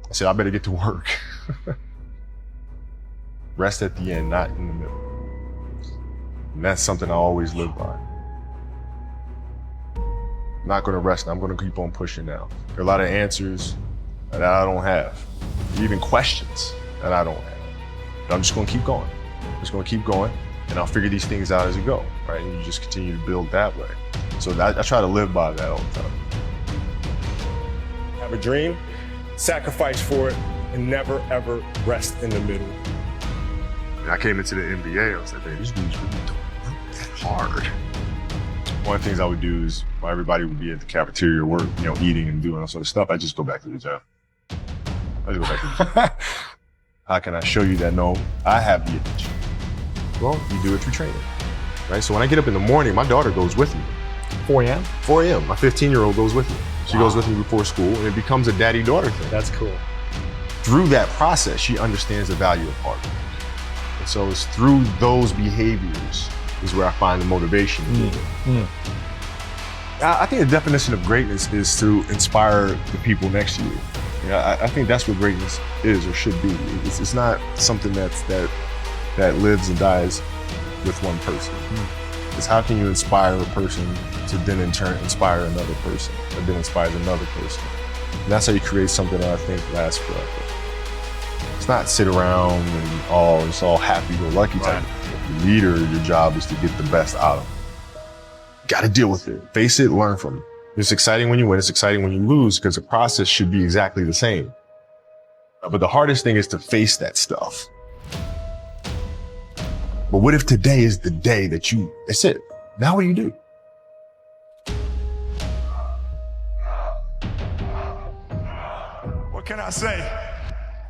I said, I better get to work. Rest at the end, not in the middle. And that's something I always live by. I'm not gonna rest, I'm gonna keep on pushing now. There are a lot of answers that I don't have, even questions that I don't have. But I'm just gonna keep going. I'm just gonna keep going, and I'll figure these things out as we go, right? And you just continue to build that way. So I try to live by that all the time. Have a dream, sacrifice for it, and never ever rest in the middle. And I came into the NBA, I was like, man, these dudes really don't work that hard. One of the things I would do is, while everybody would be at the cafeteria work, eating and doing all sort of stuff, I just go back to the job. I just go back to the job. How can I show you that, no, I have the attention? Well, you do it through training, right? So when I get up in the morning, my daughter goes with me. 4 a.m.? 4 a.m. My 15-year-old goes with me. She goes with me before school, and it becomes a daddy-daughter thing. That's cool. Through that process, she understands the value of hard work. And so it's through those behaviors is where I find the motivation to do it. I think the definition of greatness is to inspire the people next to you. I think that's what greatness is or should be. It's not something that lives and dies with one person. It's how can you inspire a person to then in turn inspire another person, and then inspires another person. And that's how you create something that I think lasts forever. It's not sit around and it's all happy-go-lucky type. The leader, your job is to get the best out of it. Got to deal with it. Face it, learn from it. It's exciting when you win, it's exciting when you lose, because the process should be exactly the same. But the hardest thing is to face that stuff. But what if today is the day that that's it. Now what do you do? What can I say?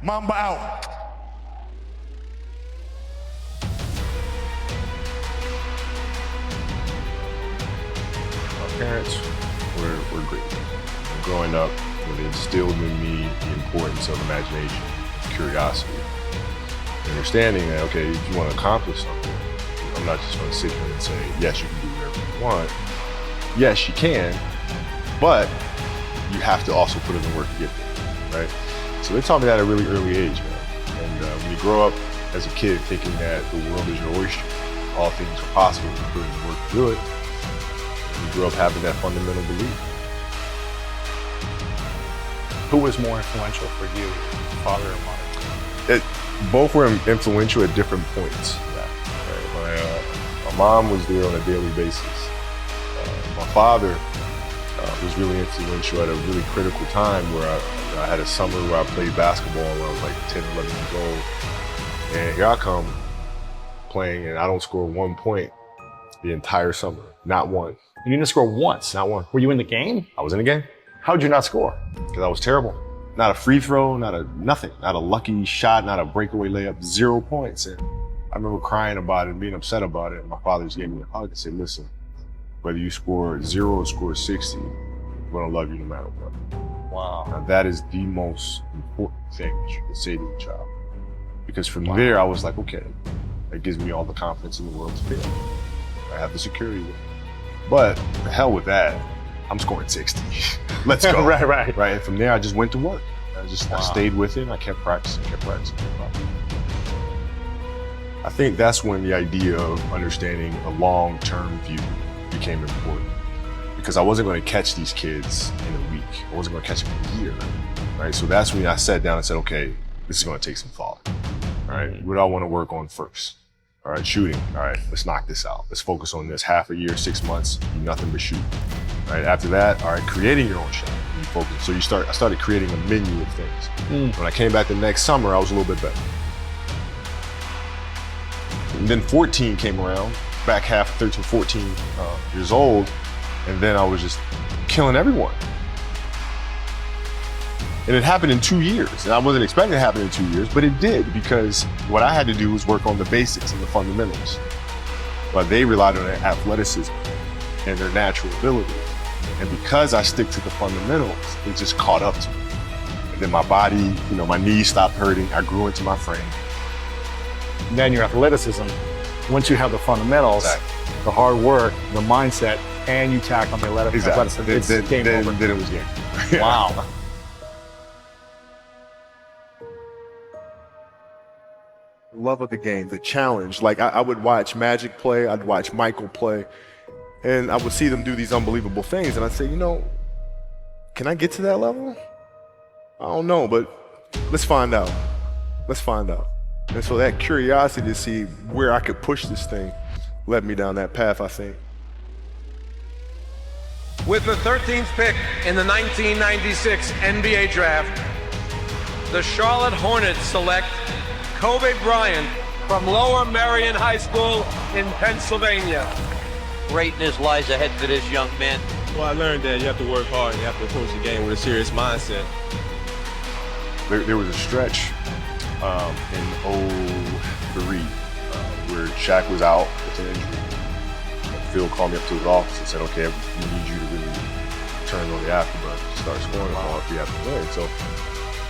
Mamba out. My parents were great. Growing up, they instilled in me the importance of imagination, curiosity, understanding that, okay, if you want to accomplish something, I'm not just going to sit here and say, yes, you can do whatever you want. Yes, you can, but you have to also put in the work to get there, right? So they taught me that at a really early age, man. And when you grow up as a kid thinking that the world is your oyster, all things are possible if you put in the work to do it, you grow up having that fundamental belief. Who was more influential for you, father or mother? Both were influential at different points. Right? My mom was there on a daily basis. My father was really influential at a really critical time where I had a summer where I played basketball when I was like 10, 11 years old. And here I come playing and I don't score 1 point the entire summer. Not one. You didn't score once? Not one. Were you in the game? I was in the game. How'd you not score? Because I was terrible. Not a free throw, nothing. Not a lucky shot, not a breakaway layup, 0 points. And I remember crying about it and being upset about it. And my father just gave me a hug and said, listen, whether you score 0 or score 60, I'm gonna love you no matter what. Wow. Now that is the most important thing that you can say to a child. Because from there, I was like, okay, that gives me all the confidence in the world to fail. I have the security with it. But the hell with that, I'm scoring 60. Let's go. Right. And from there, I just went to work. I stayed with it. I kept practicing. I think that's when the idea of understanding a long-term view became important. Because I wasn't going to catch these kids in a week. I wasn't going to catch them in a year. Right? So that's when I sat down and said, okay, this is going to take some thought. Right? What do I want to work on first? All right, shooting. All right, let's knock this out. Let's focus on this. Half a year, 6 months, do nothing but shoot. Right, after that, all right, creating your own shot. You focus. So I started creating a menu of things. When I came back the next summer, I was a little bit better. And then 14 came around, back half 13, 14 years old, and then I was just killing everyone. And it happened in 2 years. And I wasn't expecting it to happen in 2 years, but it did, because what I had to do was work on the basics and the fundamentals. But they relied on their athleticism and their natural ability. And because I stick to the fundamentals, it just caught up to me. And then my body, my knees stopped hurting. I grew into my frame. And then your athleticism, once you have the fundamentals, the hard work, the mindset, and you tack on the athleticism, it's game over. Then it was game. Wow. love of the game, the challenge. Like I would watch Magic play, I'd watch Michael play, and I would see them do these unbelievable things, and I'd say, you know, can I get to that level? I don't know, but let's find out. Let's find out. And so that curiosity to see where I could push this thing led me down that path, I think. With the 13th pick in the 1996 NBA Draft, the Charlotte Hornets select Kobe Bryant from Lower Merion High School in Pennsylvania. Greatness lies ahead for this young man. Well, I learned that you have to work hard. You have to approach the game with a serious mindset. There was a stretch in 03 where Shaq was out with an injury. Phil called me up to his office and said, okay, we need you to really turn on the afterburner to start scoring the ball if you have to win. So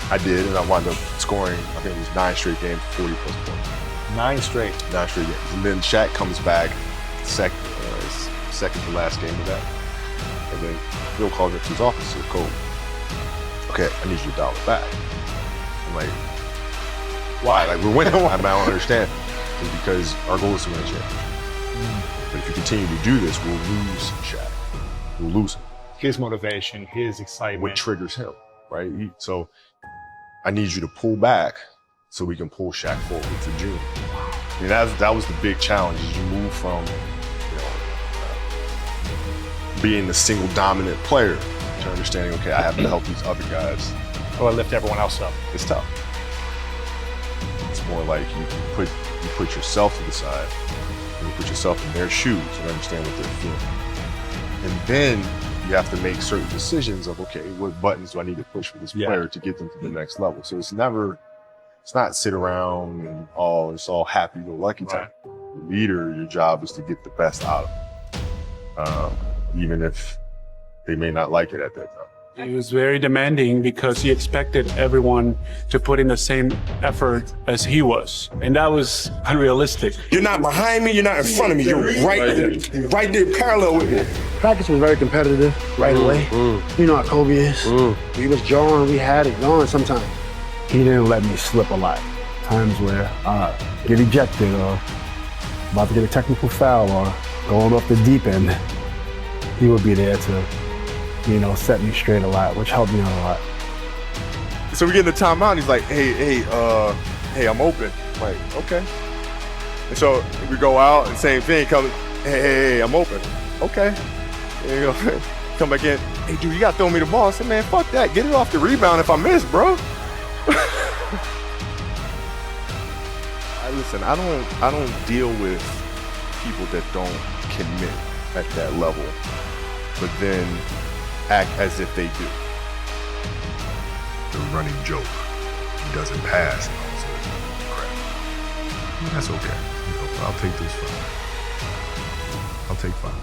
I did, and I wound up scoring, I think it was 9 straight games, 40 plus points. 9 straight. 9 straight games. And then Shaq comes back, second to last game of that. And then Phil called me up to his office and said, Kobe, okay, I need you to dial it back. I'm like, why? Like, we're winning. I don't understand. It's because our goal is to win a championship. But if you continue to do this, we'll lose Shaq. We'll lose him. His motivation, his excitement. What triggers him, right? So I need you to pull back so we can pull Shaq forward to June. I mean, that was the big challenge, is you move from, you know, being the single dominant player to understanding, okay, I have to help these other guys. Or lift everyone else up. It's tough. It's more like you put yourself to the side, and you put yourself in their shoes and understand what they're feeling. And then you have to make certain decisions of, okay, what buttons do I need to push for this player to get them to the next level? So it's not sit around and it's all happy-go-lucky time. The leader, your job is to get the best out of them, even if they may not like it at that time. He was very demanding because he expected everyone to put in the same effort as he was. And that was unrealistic. You're not behind me, you're not in front of me, you're right there, parallel with me. Practice was very competitive right away. You know how Kobe is. We was drawing, we had it going sometimes. He didn't let me slip a lot. Times where I get ejected or about to get a technical foul or going off the deep end, he would be there to, you know, set me straight a lot, which helped me out a lot. So we get in the timeout, and he's like, hey, I'm open. I'm like, okay. And so we go out, and same thing, come, hey, I'm open. Okay. And you go, come back in, hey, dude, you got to throw me the ball. I said, man, fuck that. Get it off the rebound if I miss, bro. Listen, I don't deal with people that don't commit at that level, but then act as if they do. The running joke. He doesn't pass. And all this other crap. That's okay. You know, I'll take this 5. I'll take 5.